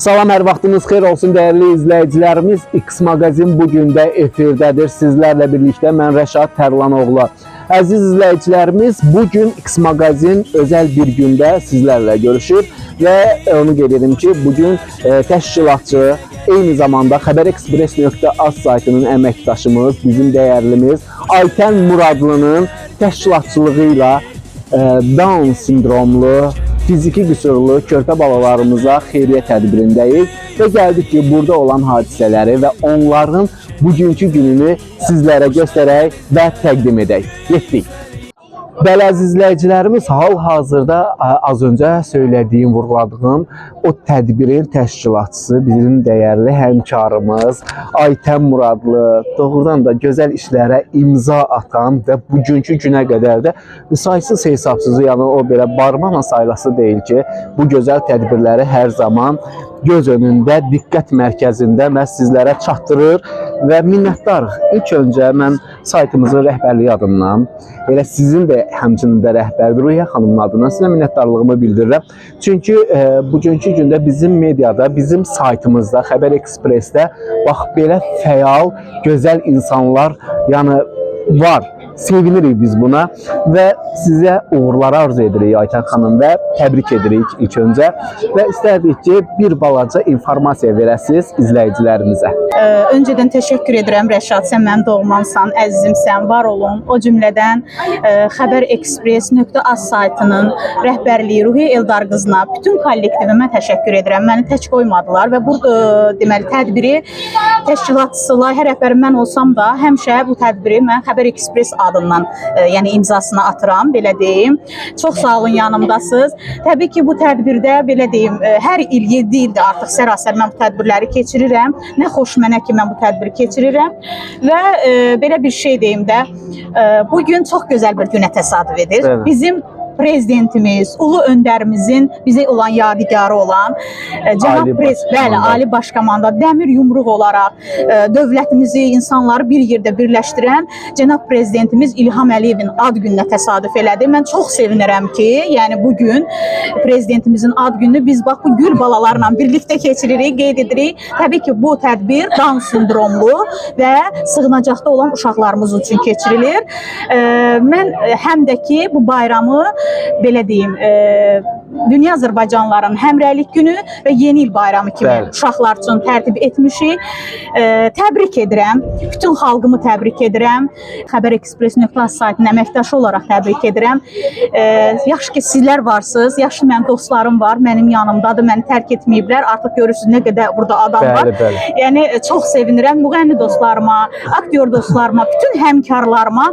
Salam, hər vaxtınız xeyir olsun dəyərli izləyicilərimiz. X Magazin bugün də efirdədir. Sizlərlə birlikdə mən Rəşad Tərlanoğlu. Əziz izləyicilərimiz, bugün X Magazin özəl bir gündə sizlərlə görüşür və onu qeyd edim ki, bugün təşkilatçı, eyni zamanda xəbərexpress.az saytının əməkdaşımız, bizim dəyərlimiz Aytən Muradlının təşkilatçılığı ilə Down sindromlu, fiziki qüsurlu körpə balalarımıza xeyriyyə tədbirindəyik və gəldik ki, burada olan hadisələri və onların bugünkü gününü sizlərə göstərək və təqdim edək. Getdik. Bəli, əziz izləyicilərimiz, hal-hazırda az öncə söylədiyim, vurğuladığım o tədbirin təşkilatçısı, bizim dəyərli həmkarımız Aytən Muradlı, doğrudan da gözəl işlərə imza atan və bugünkü günə qədər də saysız hesabsız, yəni o belə barmaqla sayılası deyil ki, bu gözəl tədbirləri hər zaman göz önündə, diqqət mərkəzində və sizlərə çatdırır və minnətdarıq. İlk öncə mən saytımızın rəhbərliyi adından, elə sizin də həmçinin də rəhbərdir Ruhiyyə xanımın adından sizə minnətdarlığımı bildirirəm. Çünki bugünkü gündə bizim mediada, bizim saytımızda, Xəbər-Ekspresdə bax belə fəal, gözəl insanlar yəni var. Sevinirik biz buna və sizə uğurlar arzu edirik Aytən xanım və təbrik edirik ilk öncə və istərdik ki, bir balaca informasiya verəsiniz izləyicilərimizə. Öncədən təşəkkür edirəm Rəşad, sən mənim doğmamsan, əzizimsən, var olun. O cümlədən xəbərexpress.az saytının rəhbərliyi Ruhiyyə Eldar qızına, bütün kollektivimə təşəkkür edirəm. Məni tək qoymadılar və bu deməli tədbiri təşkilatçısı, layihə rəhbəri mən olsam da həmişə bu tədbiri mən Xəbər-Ekspress adından yəni imzasını atıram, belə deyim. Çox sağ olun, yanımdasınız. Təbii ki, bu tədbirdə belə deyim, hər il 7 ildir artıq sərasər mən bu tədbirləri keçirirəm. Nə xoş mənə ki, mən bu tədbiri keçirirəm və belə bir şey deyim də, bugün çox gözəl bir günə təsadüf edir. Evet. Bizim prezidentimiz, ulu öndərimizin bizə olan yadigarı olan Ali Baş Komanda dəmir yumruq olaraq dövlətimizi, insanları bir yerdə birləşdirən cənab prezidentimiz İlham Əliyevin ad gününə təsadüf elədi. Mən çox sevinirəm ki, yəni bugün prezidentimizin ad gününü biz bax bu gül balalarla birlikdə keçiririk, qeyd edirik. Təbii ki, bu tədbir Down sindromlu və sığınacaqda olan uşaqlarımız üçün keçirilir. Mən həm də ki, bu bayramı belə deyim, Dünya Azərbaycanlıların Həmrəylik günü və Yeni il bayramı kimi uşaqlar üçün tərtib etmişik. Təbrik edirəm, bütün xalqımı təbrik edirəm. Xəbər-Ekspress.az saytının əməkdaşı olaraq təbrik edirəm. Yaxşı ki, sizlər varsınız, yaxşı mənim dostlarım var, mənim yanımdadır, məni tərk etməyiblər. Artıq görürsünüz nə qədər burada adam var. Yəni, çox sevinirəm. Müğənni dostlarıma, aktyor dostlarıma, bütün həmkarlarıma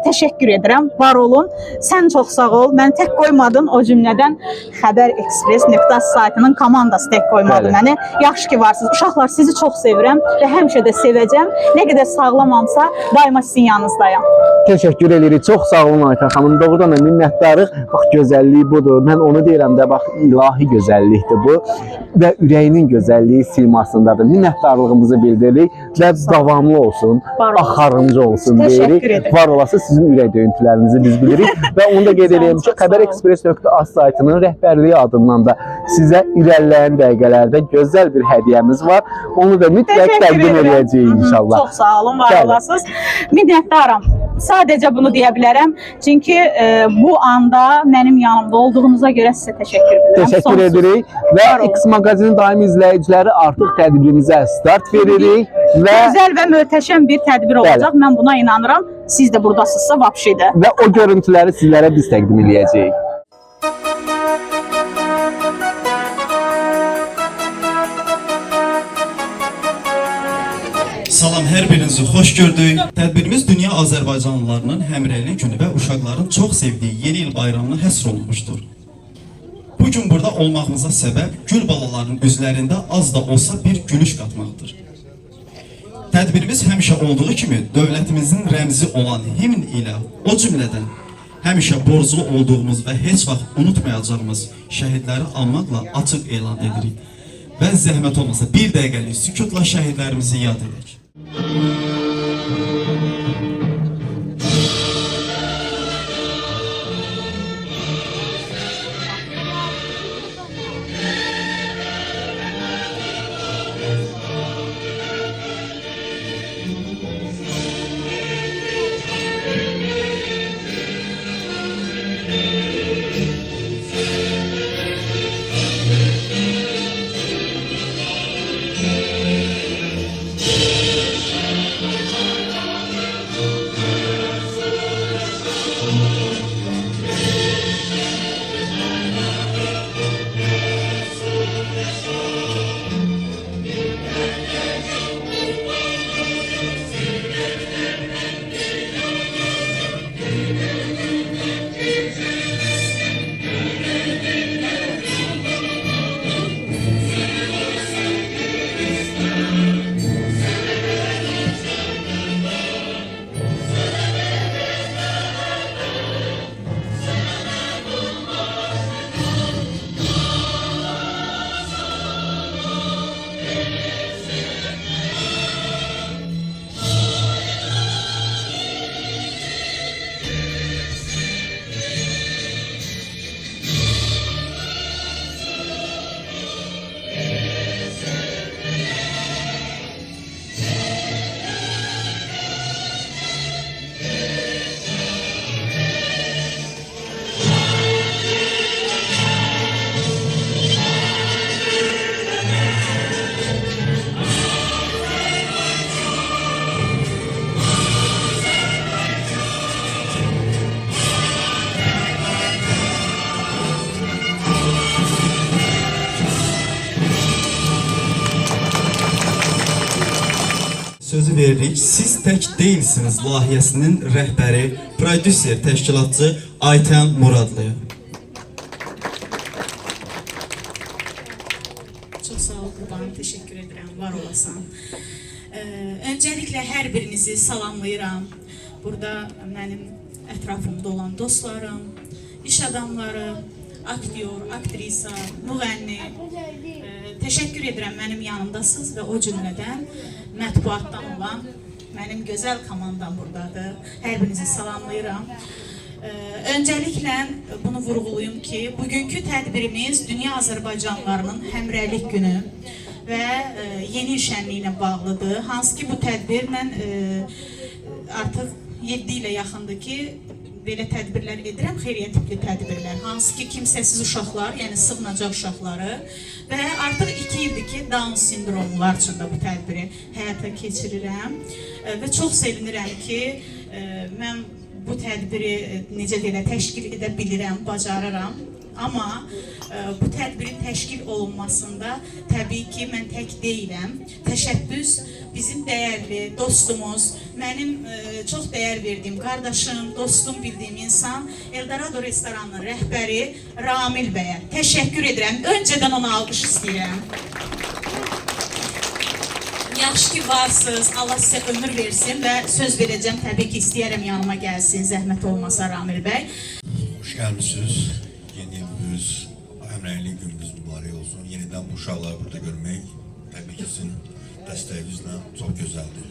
təşəkkür edirəm. Var olun. Sən çox sağ ol. Məni tək qoymadın, o cümlədən Xəbər-Ekspress.az saytının komandası tək qoymadı məni. Yaxşı ki, varsınız. Uşaqlar, sizi çox sevirəm və həmişə də sevəcəm. Nə qədər sağlamamsa, daima sizin yanınızdayım. Təşəkkür edirik. Çox sağ olun Aytən xanım. Doğrudan da minnətdarıq. Bax, gözəlliyi budur. Mən onu deyirəm də, bax, ilahi gözəllikdir bu və ürəyinin gözəlliyi simasındadır. Minnətdarlığımızı bildiririk və davamlı olsun, axarıncı olsun deyirik. Var olası sizin ürək döyüntülərinizi biz bilirik və onu da qeyd edeyim ki, Xəbər-Ekspress.az saytının rəhbərliyi adından da sizə irəliləyən dəqiqələrdə gözəl bir hədiyyəmiz var. Onu da mütləq təqdim edəcəyik inşallah. Çox sağ olun, var olasınız. Minnətdaram. Sadəcə bunu deyə bilərəm. Çünki bu anda mənim yanımda olduğunuza görə sizə təşəkkür edirəm. Təşəkkür edirik və X Magazinin daimi izləyiciləri artıq tədbirimizə start veririk və gözəl və möhtəşəm bir tədbir olacaq. Mən buna inanıram. Siz də buradasınızsa vapşidir. Və o görüntüləri sizlərə biz təqdim edəcəyik. Salam, hər birinizi xoş gördük. Tədbirimiz Dünya Azərbaycanlılarının Həmrəylik günü və uşaqların çox sevdiyi Yeni il bayramına həsr olunmuşdur. Bugün burada olmağımıza səbəb gül balalarının üzlərində az da olsa bir gülüş qatmaqdır. Tədbirimiz həmişə olduğu kimi dövlətimizin rəmzi olan himn ilə, o cümlədən həmişə borclu olduğumuz və heç vaxt unutmayacağımız şəhidləri anmaqla açıq elan edirik. Və zəhmət olmasa bir dəqiqəlik sükutla şəhidlərimizi yad edək. söz veririk. Siz tək deyilsiniz layihəsinin rəhbəri, prodüser, təşkilatçı Aytən Muradlıya. Çox sağ ol Qurban, təşəkkür edirəm, var olasan. Öncəliklə hər birinizi salamlayıram. Burada mənim ətrafımda olan dostlarım, iş adamları, aktyor, aktrisa, müğənni. Təşəkkür edirəm, mənim yanımdasınız və o cümlədən mətbuatdan olan mənim gözəl komandam buradadır. Hər birinizi salamlayıram. Öncəliklə bunu vurğulayım ki, bugünkü tədbirimiz Dünya Azərbaycanlılarının Həmrəylik Günü və yeni il şənliyi ilə bağlıdır. Hansı ki bu tədbirlə artıq 7 ilə yaxındır ki, belə tədbirlər edirəm, xeyriyyə tipli tədbirlər. Hansı ki kimsəsiz uşaqlar, yəni sığınacaq uşaqları və artıq 2 ildir ki Down sindromlular üçün də bu tədbiri həyata keçirirəm və çox sevinirəm ki, mən bu tədbiri necə deyilə təşkil edə bilirəm, bacararam. Amma bu tədbirin təşkil olunmasında təbii ki, mən tək deyiləm. Təşəbbüs bizim dəyərli dostumuz, mənim çox dəyər verdiyim qardaşım, dostum, bildiyim insan Eldorado restoranının rəhbəri Ramil bəyə təşəkkür edirəm. Öncədən ona alqış istəyirəm. Yaxşı ki varsınız, Allah sizə ömür versin və söz verəcəm, təbii ki istəyərəm yanıma gəlsin, zəhmət olmasa Ramil bəy. Hoş gəlmişsiniz. Yeni ilimiz, Həmrəylik günümüz mübarək olsun. Yenidən bu uşaqları burada görmək, təbii ki sizin dəstəyinizlə çox gözəldir.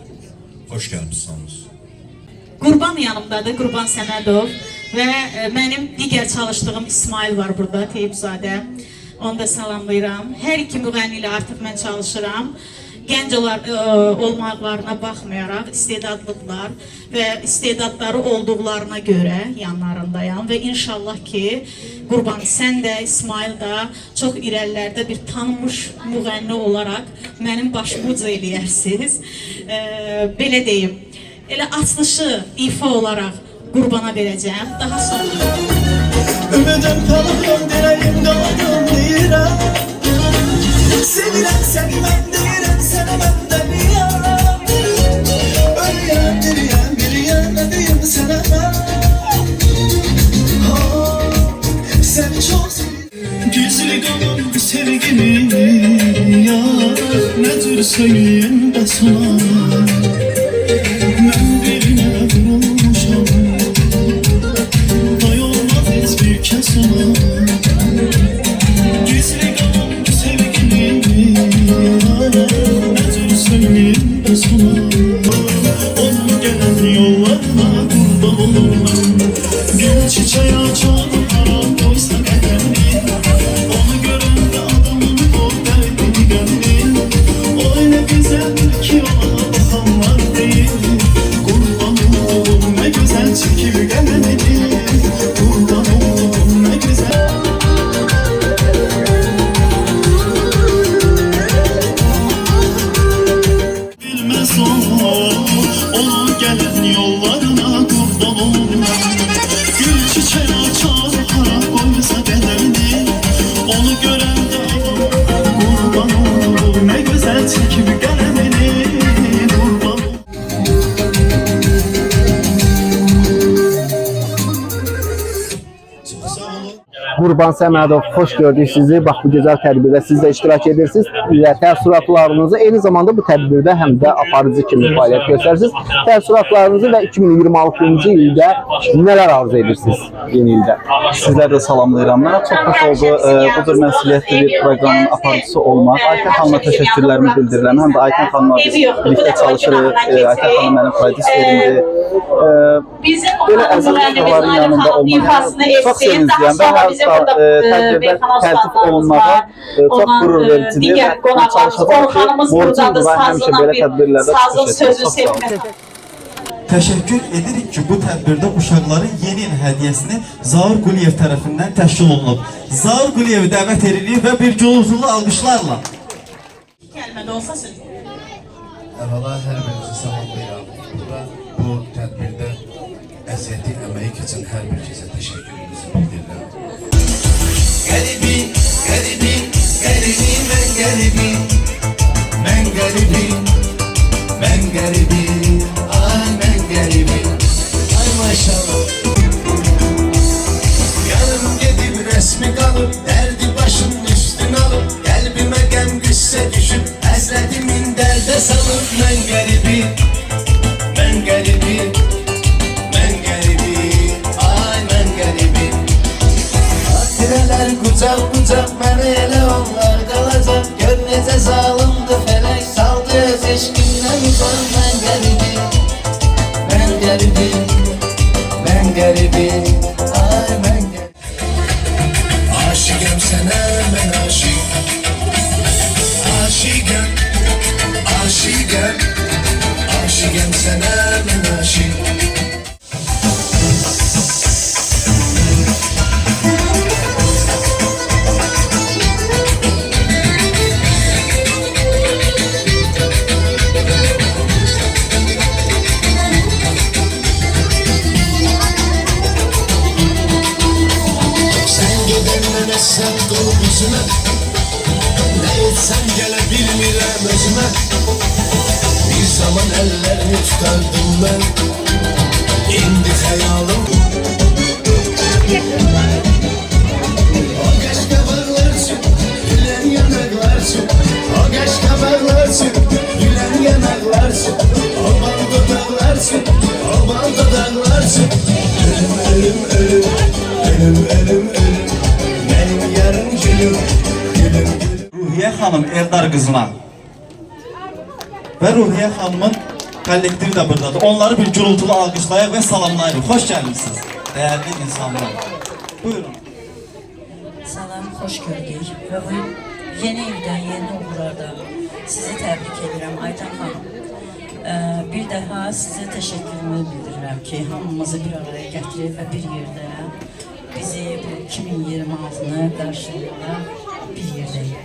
Hoş gəlmişsiniz. Qurban yanımdadır, Qurban Səmədov və mənim digər çalışdığım İsmail var burada, Teybzadə. Onu da salamlayıram. Hər iki müğənni ilə artıq mən çalışıram. Gənc olmaqlarına baxmayaraq istedadlıdırlar və istedadları olduqlarına görə yanlarındayam və inşallah ki Qurban sən də, İsmail da çox irəlilərdə bir tanınmış müğənni olaraq mənim başımı uca eləyərsiniz. Belə deyim, elə açılışı ifa olaraq Qurbana verəcəm. Daha sonra Ümidem kalıyorum direyim dağıdım deyirəm Sevirəm səni mən deyirəm sənə mən demiyəm Ölüyəm diriyəm nə deyim sənə mən Səni çox sevirəm Gizli qalan bu sevgimi ya Nə tür söyləyim bəs ona Mən birinə vurulmuşam Dayolmaz heç bir kəs ona Gizli qalan bu sevgimi Nə tür söyləyim bəs ona Onun gələn yollarına qurban olurum Gül çiçəyə açar haram qoysa qədərini Onu görəndə adamın o dərdini qəmli O elə gözəldir ki ona baxanlar deyil Qurban olurum nə gözəl çəkib qələmidir Qurban olurum nə gözəl Bilməz o onun gələn yollarına qurban olurum Gül çiçək açar hara qoysa qədərini Onu görəndə adam qurban olurum Nə gözəl çəkib qələmini qurban olurum Çox sağ olun. Qurban Səmədov, xoş gördük sizi. Bax, bu gözəl tədbirdə siz də iştirak edirsiniz və təəssüratlarınızı eyni zamanda bu tədbirdə həm də aparıcı kimi fəaliyyət göstərirsiniz. Təəssüratlarınızı və 2026-cı ildə nələr arzu edirsiniz yeni ildə? Sizlər də salamlayıram. Mənə çox xoş oldu bu cür məsuliyyətli bir proqramın aparıcısı olmaq. Aytən xanıma təşəkkürlərimi bildirirəm. Həm də Aytən xanımla biz birlikdə çalışırıq. Aytən xanım mənim prodüserimdir. Belə əziz uşaqların yanında olmağa çox sevincliyəm və tədbirdə tərtib olunmağa çox qürur vericidir və çalışacağım ki, borcum var həmişə belə tədbirlərdə çıxış etmək. Təşəkkür edirik ki, bu tədbirdə uşaqların yeni il hədiyyəsini Zaur Quliyev tərəfindən təşkil olunub. Zaur Quliyevi dəvət edirik və bir gülüzulu alqışlarla. kəlmədə olsa söz. Əvvəla hər birinizi salamlayıram. Burada bu tədbirdə əziyyəti əməyi keçən hər bir kəsə təşəkkürümüzü bildirirəm. Qəribim, qəribim, qəribim, mən qəribim Mən qəribim, mən qəribim alıp derdi başımın üstüne alıp kalbime gem güsse düşüp hasretimin derde salıp ben garibi, ben garibi, ben garibi, ay ben garibi. Hatireler kucak kucak beni ele onlar kalacak. Gör nece zalimdi felek saldı öz eşkimden uzak. Ben garibi, ben garibi, ben garibi, ay ben garibi. Aşıkım sana ben aşık, aşıkım, aşıkım, aşıkım sana ben aşık. Sen kolup yüzüme, ne etsem gelebilmirem özüme. Bir zaman ellerini tutardım ben, indi hayalım. O kaş kabaklar için, gülen yanaklar için. O kaş kabaklar için, gülen yanaklar için. O bal dudaklar için, o bal dudaklar için. Ölüm, ölüm, ölüm, ölüm, ölüm, ölüm. Benim yarım gülüm, gülüm, gülüm. Ruhiye Hanım Eldar kızına ve Ruhiye Hanım'ın kollektivi de buradadır. Onları bir gürültülü alkışlayaq ve salamlayırıq. Hoş gelmişsiniz değerli insanlar. Buyurun. Salam, xoş gördük. Və bu yeni ildən, yeni uğurlardan sizi təbrik edirəm Aytan xanım. Bir daha sizə təşəkkürümü bildirirəm ki, hamımızı bir araya gətirib və bir yerdə bizi bu 2026-nı qarşılayanda bir yerdəyik.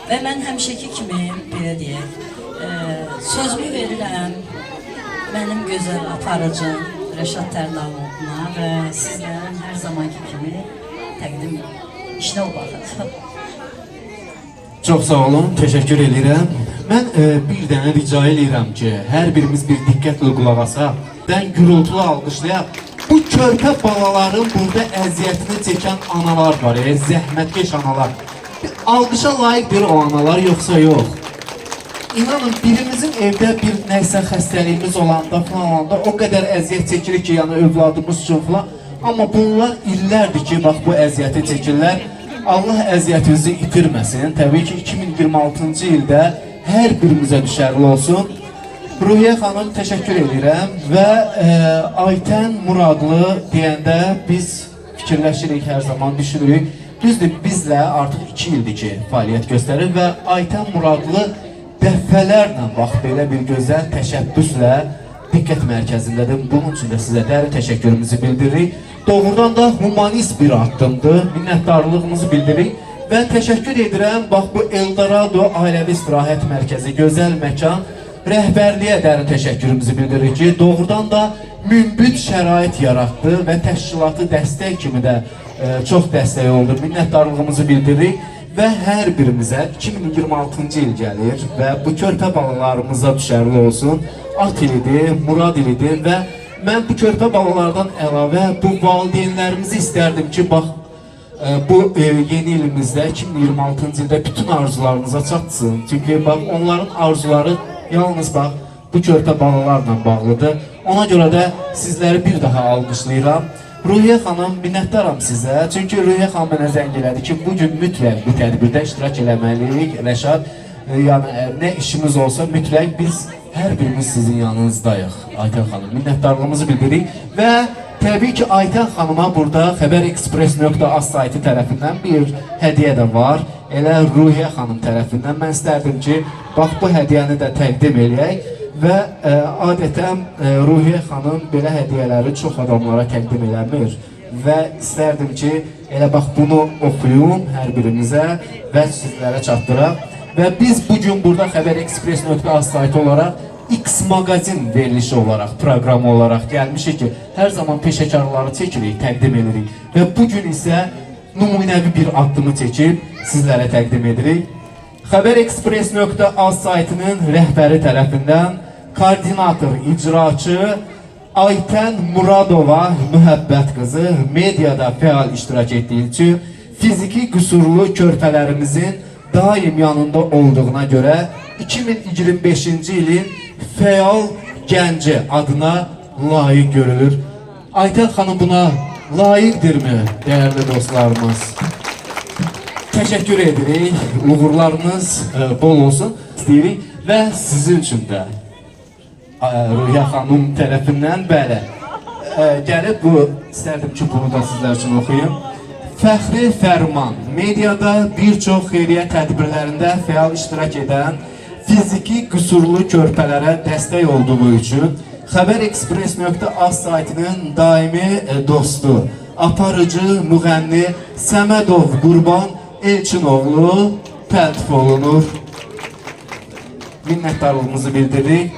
Və mən həmişəki kimi belə deyək, sözümü verirəm mənim gözəl aparıcım Rəşad Tərlanovuna və sizlərin hər zamanki kimi təqdim işinə o baxır. Çox sağ olun, təşəkkür edirəm. Mən bir dənə rica edirəm ki, hər birimiz bir diqqətlə qulaq asaq, gürültülü alqışlayaq. Bu körpə balaların burada əziyyətini çəkən analar var, zəhmətkeş analar. Alqışa layiqdir o analar, yoxsa yox? İnanın, birimizin evdə bir nəysə xəstəliyimiz olanda falan olanda o qədər əziyyət çəkirik ki, yəni övladımız üçün falan. Amma bunlar illərdir ki, bax bu əziyyəti çəkirlər. Allah əziyyətinizi itirməsin. Təbii ki, 2026-cı ildə hər birimizə düşərli olsun. Ruhiyə xanım təşəkkür edirəm və Aytən Muradlı deyəndə biz fikirləşirik, hər zaman düşünürük. Düzdür, bizlə artıq 2 ildir ki, fəaliyyət göstərir və Aytən Muradlı dəfələrlə bax belə bir gözəl təşəbbüslə diqqət mərkəzindədir. Bunun üçün də sizə dərin təşəkkürümüzü bildiririk. Doğrudan da humanist bir addımdır, minnətdarlığımızı bildiririk və təşəkkür edirəm. Bax bu Eldorado Ailəvi İstirahət Mərkəzi, gözəl məkan, rəhbərliyə dərin təşəkkürümüzü bildiririk ki, doğrudan da münbit şərait yaratdı və təşkilatı dəstək kimi də çox dəstək oldu. Minnətdarlığımızı bildiririk və hər birimizə 2026-cı il gəlir və bu körpə balalarımıza düşərli olsun. At ilidir, Murad ilidir və mən bu körpə balalardan əlavə bu valideynlərimizi istərdim ki, bax bu yeni ilimizdə 2026-cı ildə bütün arzularınıza çatsın. Çünki bax onların arzuları yalnız bax bu körpə balalarla bağlıdır. Ona görə də sizləri bir daha alqışlayıram. Ruhiyə xanım, minnətdaram sizə. Çünki Ruhiyə xanım mənə zəng elədi ki, bugün mütləq bu tədbirdə iştirak eləməliyik. Rəşad, yəni nə işimiz olsa mütləq biz hər birimiz sizin yanınızdayıq. Aytən xanım, minnətdarlığımızı bildiririk və təbii ki, Aytən xanıma burada xəbərexpress.az saytı tərəfindən bir hədiyyə də var. Elə Ruhiyə xanım tərəfindən mən istərdim ki, bax bu hədiyyəni də təqdim eləyək və adətən Ruhiyə xanım belə hədiyyələri çox adamlara təqdim eləmir və istərdim ki, elə bax bunu oxuyum hər birimizə və sizlərə çatdıraq. Və biz bugün burada xəbərexpress.az saytı olaraq X Magazin verilişi olaraq, proqramı olaraq gəlmişik ki, hər zaman peşəkarları çəkirik, təqdim edirik və bugün isə nümunəvi bir addımı çəkib sizlərə təqdim edirik. xəbərexpress.az saytının rəhbəri tərəfindən koordinator, icraçı Aytən Muradova mühəbbət qızı mediada fəal iştirak etdiyi üçün fiziki qüsurlu körpələrimizin daim yanında olduğuna görə 2025-ci ilin fəal gənci adına layiq görülür. Aytel xanım buna layiqdirmi, değerli dostlarımız? Teşekkür edirik, uğurlarınız bol olsun isteyirik ve sizin için de Ruhiyə xanım tərəfindən bəli gəlib bu istərdim ki bunu da sizlər üçün oxuyum. Fəxri Fərman mediada bir çox xeyriyyə tədbirlərində fəal iştirak edən fiziki qüsurlu körpələrə dəstək olduğu üçün Xəbərexpress.az saytının daimi dostu, aparıcı müğənni Səmədov Qurban Elçinoğlu təltif olunur. Minnətdarlığımızı bildiririk.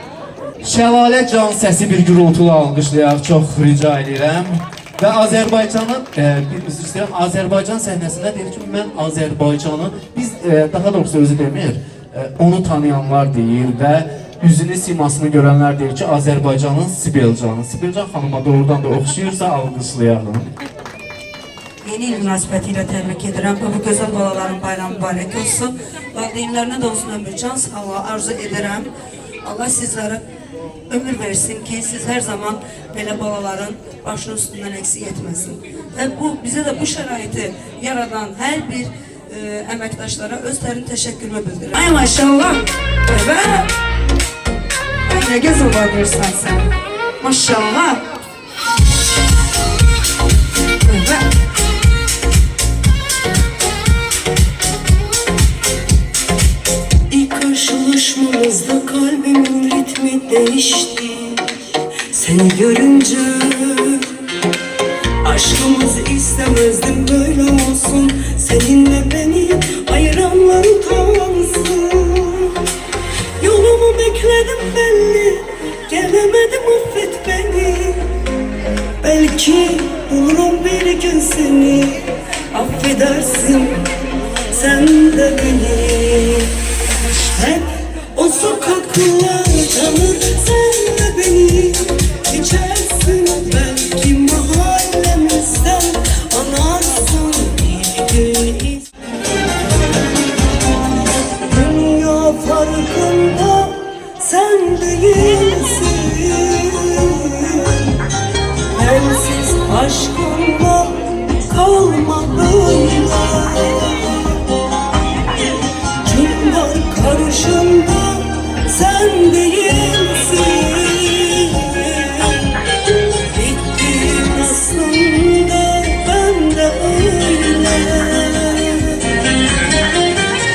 Şəlalə can səsi bir gürültülü alqışlayaq, çox rica edirəm. Və Azərbaycanın, bir üzr istəyirəm, Azərbaycan səhnəsində deyir ki, mən Azərbaycanı, biz daha doğrusu özü demir, onu tanıyanlar deyir və üzünü, simasını görənlər deyir ki, Azərbaycanın Sibelcanı. Sibelcan xanıma doğrudan da oxşayırsa alqışlayalım. Yeni il münasibətilə təbrik edirəm. Bu gözəl balaların bayramı mübarək olsun. Valideynlərinə də uzun ömür, can sağlığı arzu edirəm. Allah sizlərə ömür versin ki, siz hər zaman belə balaların başının üstündən eksik etməsin. Və bizə də bu şəraiti yaradan hər bir əməkdaşlara öz dərin təşəkkürümü bildirirəm. Ay maşallah! Və nə gözəl varırsan sən. Maşallah! Və Karşılaşmamızda kalbimin ritmi değişti. Seni görünce aşkımızı istemezdim böyle olsun. Seninle beni ayıranlar utansın. Yolumu bekledim belli, gelemedim affet beni. Belki bulurum bir gün seni, affedersin sen de beni. Hep o sokaklar tanır sen de beni. İçersin belki mahallemizden, anarsın bir gün. Dünya farkında sen değilsin. Bensiz aşkınla kalmadığında karşımda sen değilsin. Bittin aslında ben de öyle.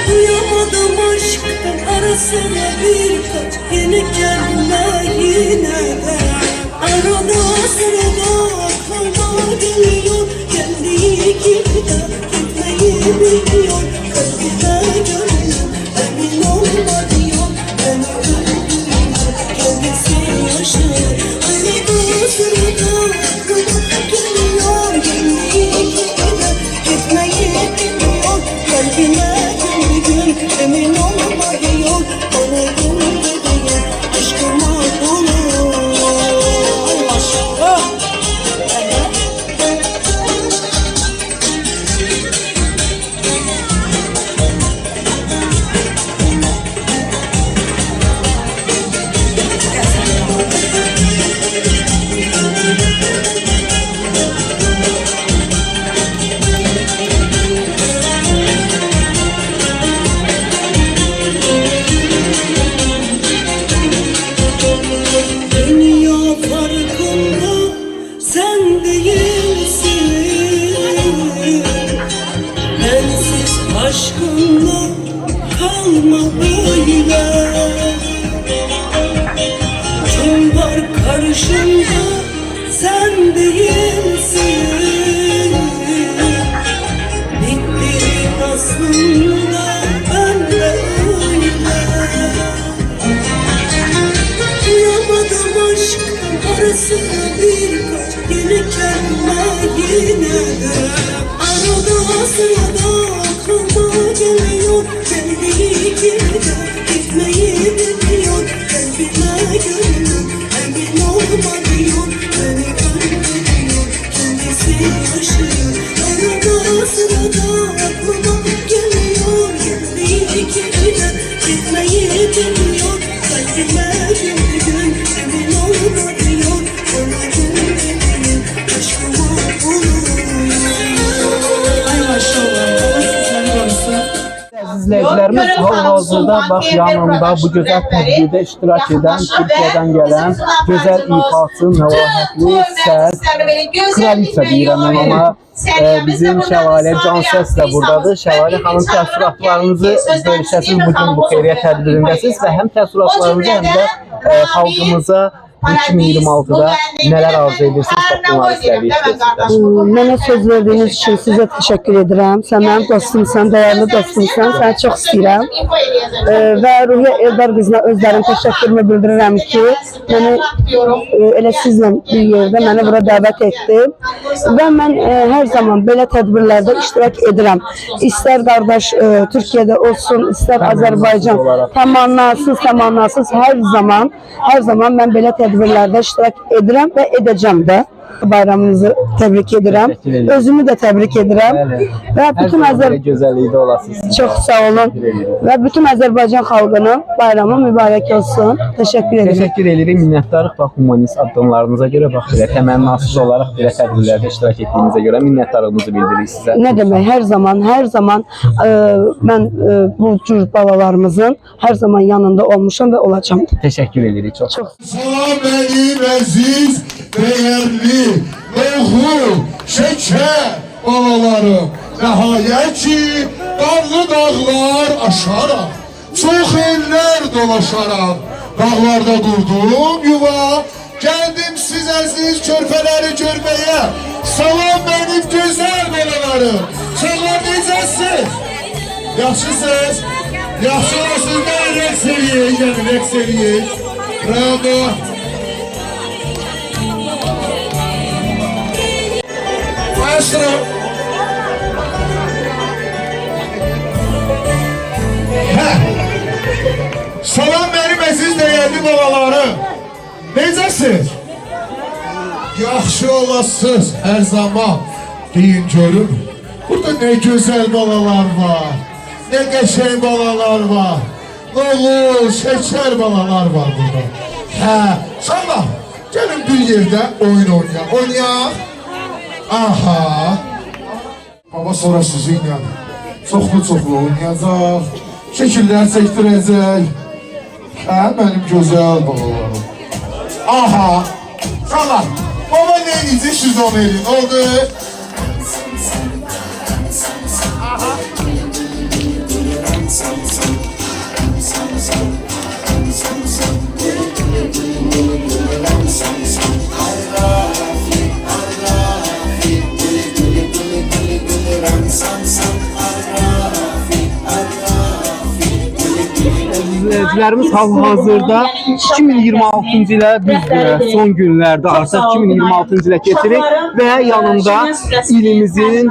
Duyamadım aşkın arasına birkaç yeni kelime yine de. Arada sırada aklıma geliyor, geldiği gibi de gitmeyi biliyor. Kalbime gönlüm emin olma diyor, beni öldürüyor, kendisi yaşıyor. Arada sırada aklıma geliyor, geldiği gibi de gitmeyi biliyor. Kalbime gönlüm emin olma diyor, bana gönlüm diyor, aşkıma dolu. Aşkınla kalma böyle. Kim var karşımda sen değilsin. Bittin aslında ben de öyle. Duyamadım aşkın arasında birkaç yeni kelime yine de. Arada sırada aklıma geliyor, geldiği gibi de gitmeyi biliyor. Kalbime gönlüm emin olma diyor, beni öldürüyor, kendisi yaşıyor. Arada sırada Əziz izləyicilərimiz, hal-hazırda bax yanımda bu gözəl tədbirdə iştirak edən, Türkiyədən gələn gözəl ifaçı, məlahətli səs, kraliça deyirəm mən ona, bizim Şəlalə Cansəs də buradadır. Şəlalə xanım, təəssüratlarınızı bölüşəsiniz bugün bu xeyriyyə tədbirindəsiniz və həm təəssüratlarınızı, həm də xalqımıza 2026'da neler arzu edirsiniz? Bunları istəyirik. Mənə söz verdiyiniz üçün sizə təşəkkür edirəm. Sən mənim dostumsan, dəyərli dostumsan. Səni çox istəyirəm. Və Ruhiyyə Eldar qızına özlərim təşəkkürümü bildirirəm ki, məni elə sizlə bir yerdə məni bura dəvət etdi. Və mən hər zaman belə tədbirlərdə iştirak edirəm. İstər qardaş Türkiyədə olsun, istər Azərbaycan, təmannasız hər zaman mən belə tədbirlərdə iştirak edirəm və edəcəm də. Bayramınızı təbrik edirəm. Özümü də təbrik edirəm. Və bütün gözəllikdə olasınız. Çox sağ olun. Və bütün Azərbaycan xalqının bayramı mübarək olsun. Təşəkkür edirəm. Təşəkkür edirik. Minnətdarıq bax humanist addımlarınıza görə, bax belə təmənnasız olaraq belə tədbirlərdə iştirak etdiyinizə görə minnətdarlığımızı bildiririk sizə. Nə demək? Hər zaman mən bu cür balalarımızın hər zaman yanında olmuşam və olacağam. Təşəkkür edirik. Çox. Salam benim əziz, değerli, ruhu, şeker balalarım. Nəhayət ki, dağlı dağlar aşaraq, çox ellər dolaşaraq, dağlarda qurdum yuva, gəldim siz əziz körpələri görməyə. Salam benim gözəl balalarım. Sağlar necəsiz? Yaxşısınız? Yaxşı olasınız, gəlin rəqs eləyik, gəlin rəqs eləyik. Bravo. Maestro. Salam benim əziz değerli balalarım. Necəsiz? Yaxşı olasınız her zaman. Deyin görün. Burada ne güzel balalar var. Ne qəşəng balalar var. Oğul, şeker balalar var burada. Salam. Gelin bir yerde oyun oynayaq. Oynayaq. Aha. Baba sonra sizinlə çoxlu oynayacaq. Şəkillər çəkdirəcək. Mənim gözəl balalarım. Aha. Salam. Baba ne edəcək siz onu elin? Oldu. Aha. İzləyicilərimiz hal-hazırda 2026-cı ilə biz son günlərdə artıq 2026-cı ilə keçirik və yanımda ilimizin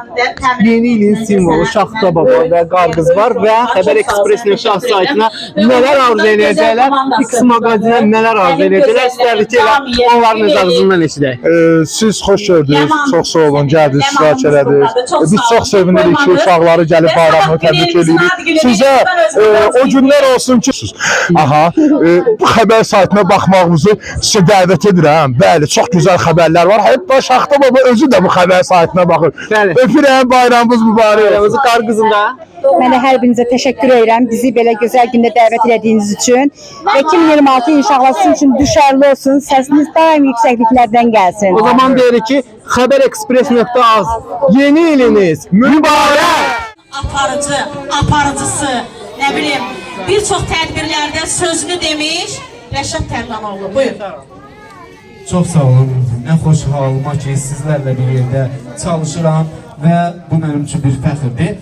yeni ilin simvolu Şaxta Baba və Qarqız var və Xəbər Express.az saytına nələr arzu edəcəklər, X mağazinə nələr arzu edəcəklər, istərdik ki, onların öz ağzından eşidək. Siz xoş gördünüz, çox sağ olun, gəldiniz, iştirak elədiniz. Biz çox sevinirik ki, uşaqları gəlib bayramını təbrik edirik. Sizə o günlər olsun ki, aha, bu xəbər saytına baxmağınızı sizə dəvət edirəm. Bəli, çox gözəl xəbərlər var. Hətta Şaxta Baba özü də bu xəbər saytına baxır. Öpürəm, bayramınız mübarək olsun. Qarqızın da. Mən də hər birinizə təşəkkür edirəm. Bizi belə gözəl gündə dəvət etdiyiniz üçün. 2026 inşallah sizin üçün düşərli olsun. Səsiniz daim yüksəkliklərdən gəlsin. O zaman deyirik ki, Xəbər Express.az yeni iliniz mübarək. Aparıcısı, nə bilim, bir çox tədbirlərdə sözünü demiş Rəşad Tərlanoğlu. Buyur. Çox sağ olun. Nə xoş halıma ki, sizlərlə bir yerdə çalışıram və bu mənim üçün bir fəxrdir.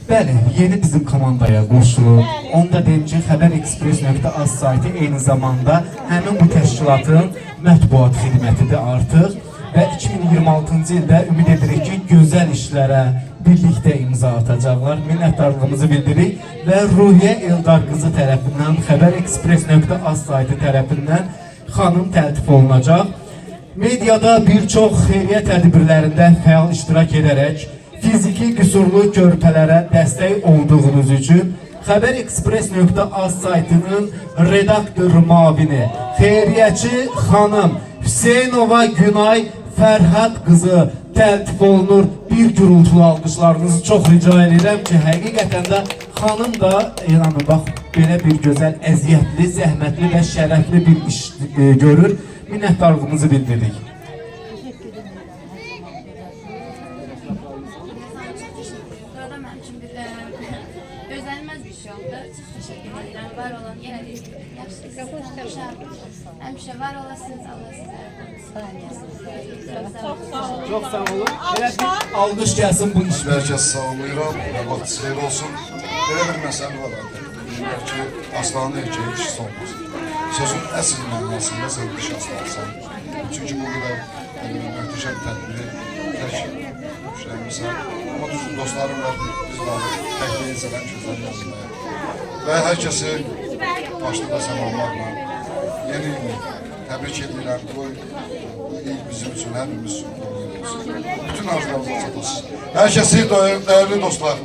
Bəli, yeni bizim komandaya qoşulub. Onu da deyim ki, Xəbər Express.az saytı eyni zamanda həmin bu təşkilatın mətbuat xidmətidir artıq. Və 2026-cı ildə ümid edirik ki, gözəl işlərə birlikdə imza atacaqlar. Minnətdarlığımızı bildiririk və Ruhiyyə Eldar qızı tərəfindən Xəbər Express.az saytı tərəfindən xanım təltif olunacaq. Mediada bir çox xeyriyyə tədbirlərində fəal iştirak edərək fiziki qüsurlu körpələrə dəstək olduğunuz üçün Xəbər Express.az saytının redaktor müavini, xeyriyyəçi xanım Hüseynova Günay Fərhad qızı təltif olunur. bir gürültülü alqışlarınızı çox rica edirəm ki, həqiqətən də xanım da inanın bax belə bir gözəl, əziyyətli, zəhmətli və şərəfli bir iş görür. Minnətdarlığımızı bildiririk. Burada mənim üçün bir gözlənilməz bir şey oldu. Çox təşəkkür edirəm. Var olun, yenə də yaxşısınız. Həmişə var olasınız. Allah sizə Çox sağ olun. Elə bir alqış gəlsin bu iş. Hər kəs salamlayıram, vaxt xeyir olsun. Belə bir məsələ var artıq. Deyirlər ki, aslanın erkeği dişisi olmaz. Sözün əsl mənasında sən diş aslansın. Çünki bu qədər möhtəşəm tədbiri tək düşürəmirsən. Amma düzdür, dostlarım var, biz varıq, təkliyə insələr közəl yazılmaya. Və hər kəsi başda da salamlarla yeni ilini təbrik edirəm. Bu il bizim üçün, hepimiz üçün olsun. Bütün arzularımıza çatasın. Hər kəsi dəyərli dostlar,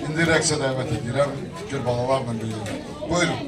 indi rəqsə dəvət edirəm. Gül balalarla birlikdə. Buyurun.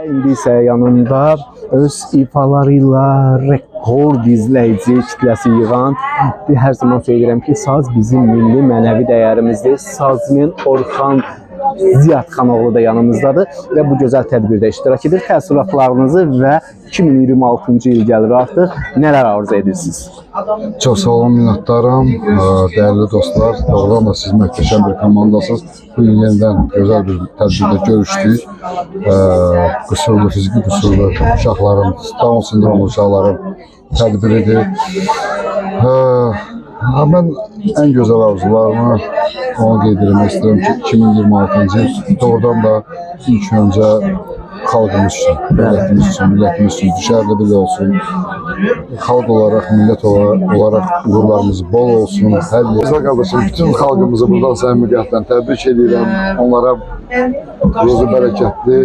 İndi isə yanımda öz ifalarıyla rekord izləyici kitləsi yığan, hər zaman söyləyirəm ki, saz bizim milli mənəvi dəyərimizdir. Sazmin Orxan Ziyadxanoğlu da yanımızdadır və bu gözəl tədbirdə iştirak edir. Təəssüratlarınızı və 2026-cı il gəlir artıq. Nələr arzu edirsiniz? Çox sağ olun, minnətdaram. Dəyərli dostlar, doğrudan da siz möhtəşəm bir komandasınız. Bu gün yenidən gözəl bir tədbirdə görüşdük. Qüsurlu, fiziki qüsurlu uşaqların, Down sindromlu uşaqların tədbiridir. Mən ən gözəl arzularımı ona qeyd etmək istəyirəm ki, 2026-cı il doğrudan da ilk öncə xalqımız üçün, dövlətimiz üçün, millətimiz üçün düşərli bir olsun. Xalq olaraq, millət olaraq uğurlarımız bol olsun. Hər yerdə qardaşım, bütün xalqımızı buradan səmimi qəlbdən təbrik edirəm. Onlara ruzu bərəkətli,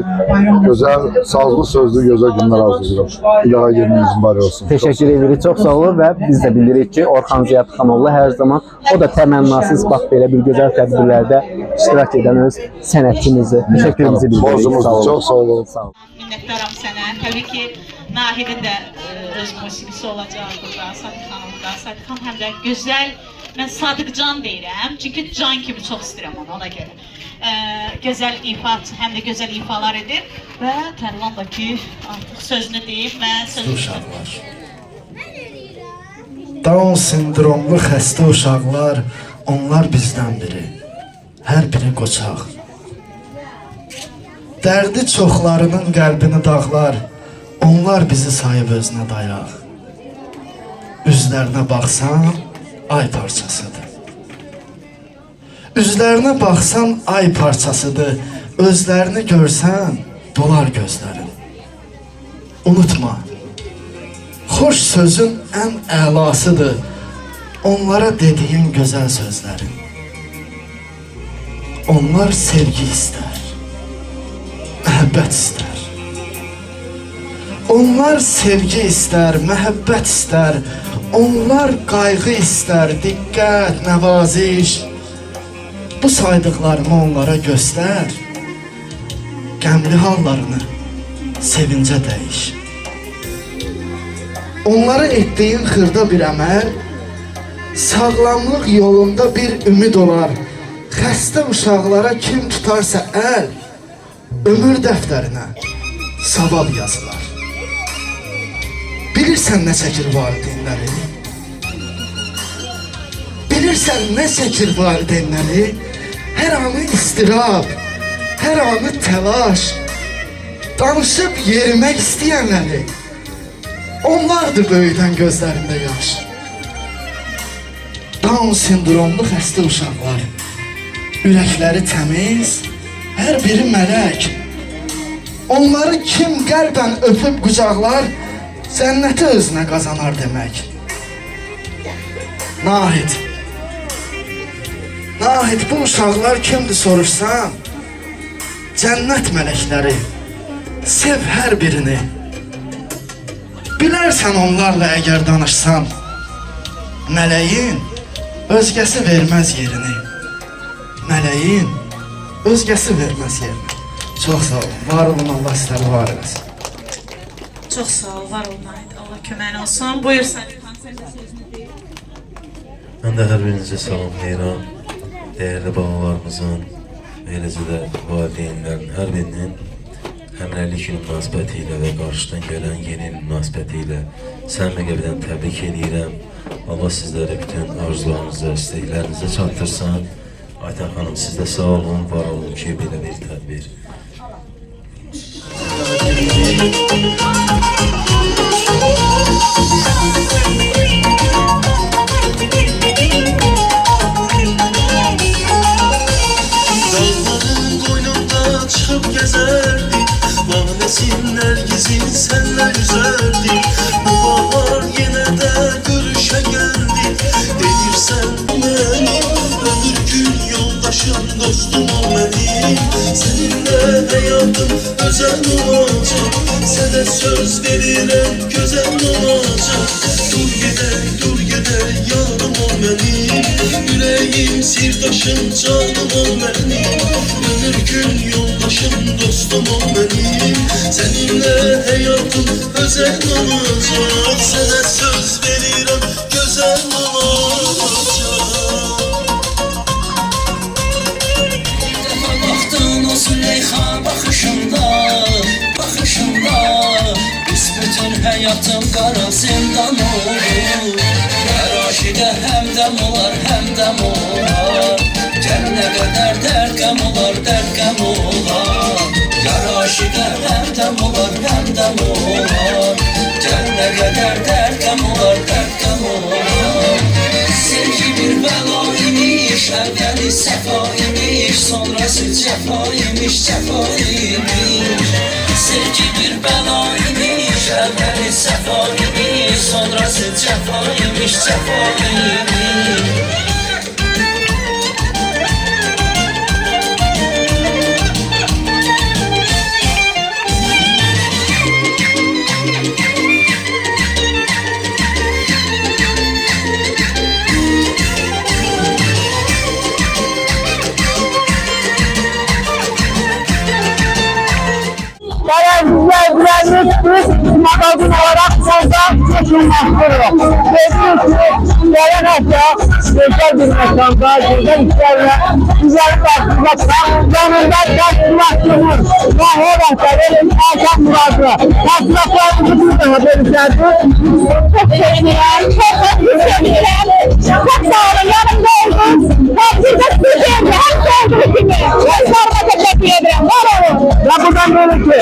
gözəl, sazlı, sözlü, gözəl günlər arzulayıram. Bir daha 20-ci mübarək olsun. Təşəkkür edirik, çox sağ olun və biz də bilirik ki, Orxan Ziyadxanoğlu hər zaman o da təmənnasız bax belə bir gözəl tədbirlərdə iştirak edən öz sənətçimizi, təşəkkürümüzü bildiririk. Çox sağ olun. Minnətdaram sənə. Təbii ki, Nahidin də öz musiqisi olacaq burada, Sadiq xanım da. Sadiq xanım həm də gözəl Mən Sadıqcan deyirəm, çünki can kimi çox istəyirəm onu, ona görə. Gözəl ifa, həm də gözəl ifalar edir və Tərlan da ki, artıq sözünü deyib və sözünü... Uşaqlar. Down sindromlu xəstə uşaqlar, onlar bizdən biri. Hər biri qoçaq. Dərdi çoxlarının qəlbini dağlar, onlar bizi sayıb özünə dayaq. Üzlərinə baxsan, ay parçasıdır. Üzlərinə baxsan, ay parçasıdır. Özlərini görsən, dolar gözlərin. Unutma, xoş sözün ən əlasıdır. Onlara dediyin gözəl sözlərin. Onlar sevgi istər, məhəbbət istər. Onlar sevgi istər, məhəbbət istər. Onlar qayğı istər, diqqət, nəvaziş. Bu saydıqlarımı onlara göstər. Qəmli hallarını sevincə dəyiş. Onlara etdiyin xırda bir əməl sağlamlıq yolunda bir ümid olar. Xəstə uşaqlara kim tutarsa əl, ömür dəftərinə savab yazılar. Bilirsən nə çəkir valideynləri? Bilirsən nə çəkir valideynləri? Hər anı istirab, hər anı təlaş, danışıb yerimək istəyənləri. Onlardır böyüdən gözlərində yaş. Down sindromlu xəstə uşaqlar, ürəkləri təmiz, hər biri mələk. Onları kim qəlbən öpüb qucaqlar, cənnəti özünə qazanar demək. Nahid, bu uşaqlar kimdir soruşsan, cənnət mələkləri, sev hər birini. Bilərsən onlarla əgər danışsan, mələyin özgəsi verməz yerini. Mələyin özgəsi verməz yerini. Çox sağ olun, var olun, Allah sizləri var eləsin. Çox sağ ol, var olun, Allah köməyin olsun. Buyur Sadiqan, sən də sözünü deyil. Mən də hər birinizi salamlayıram. Dəyərli balalarımızın, eləcə də valideynlərin hər birinin həmrəylik günü münasibəti ilə və qarşıdan gələn yeni il münasibəti ilə səmimi qəlbdən təbrik edirəm. Allah sizlərə bütün arzularınızı, istəklərinizi çatdırsın. Ayten xanım, siz də sağ olun, var olun ki, belə bir tədbir. Dağların qoynunda çıxıb gəzərdik, Manesin, Nərgizin sənlə üzərdik. Bu bahar yenə də görüşə gəldik. Deyirsən mənim, ömür gün yoldaşım, dostum ol mənim. Səninlə həyatım özəl olacaq, sənə söz verirəm gözəl olacaq. Dur gedək, yarım ol mənim, ürəyim, sirdaşım, canım ol mənim. Ömür gün yoldaşım, dostum ol mənim. Səninlə həyatım özəl olacaq, sənə söz verirəm gözəl olacaq. Baxdın o Züleyxa baxışında, büsbütün həyatım qara zindan olur. Hər aşiqə həmdəm olar, həmdəm olar. Gəl nə qədər dərd qəm olar, dərd qəm olar. Hər aşiqə həmdəm olar, həmdəm olar. Gəl nə qədər dərd qəm olar, dərd qəm olar. Sevgi bir bəla imiş, əvvəli səfa imiş, sonrası cəfa imiş, cəfa imiş. Sevgi bir bəla imiş, əvvəli səfa imiş, sonrası cəfa imiş, cəfa imiş. Biz magazin olarak burada yekunlaşdırırıq. Gördüyünüz kimi, gələn həftə gözəl bir məkanda, gözəl işlərlə güzel başlayacaq. Yanında təşkilatçımız, Maho rəhbəri Hakan Muradlı. Təşkilatlarımızı bir daha bölüşərdi. Çok sevinirəm, çok sevinirəm. Çok sağ olun, yanımda oldunuz. Hepinize sizin, her şey olduğu gibi. Başlarıma teşekkür ederim. Var olun. Ve buradan böyle ki,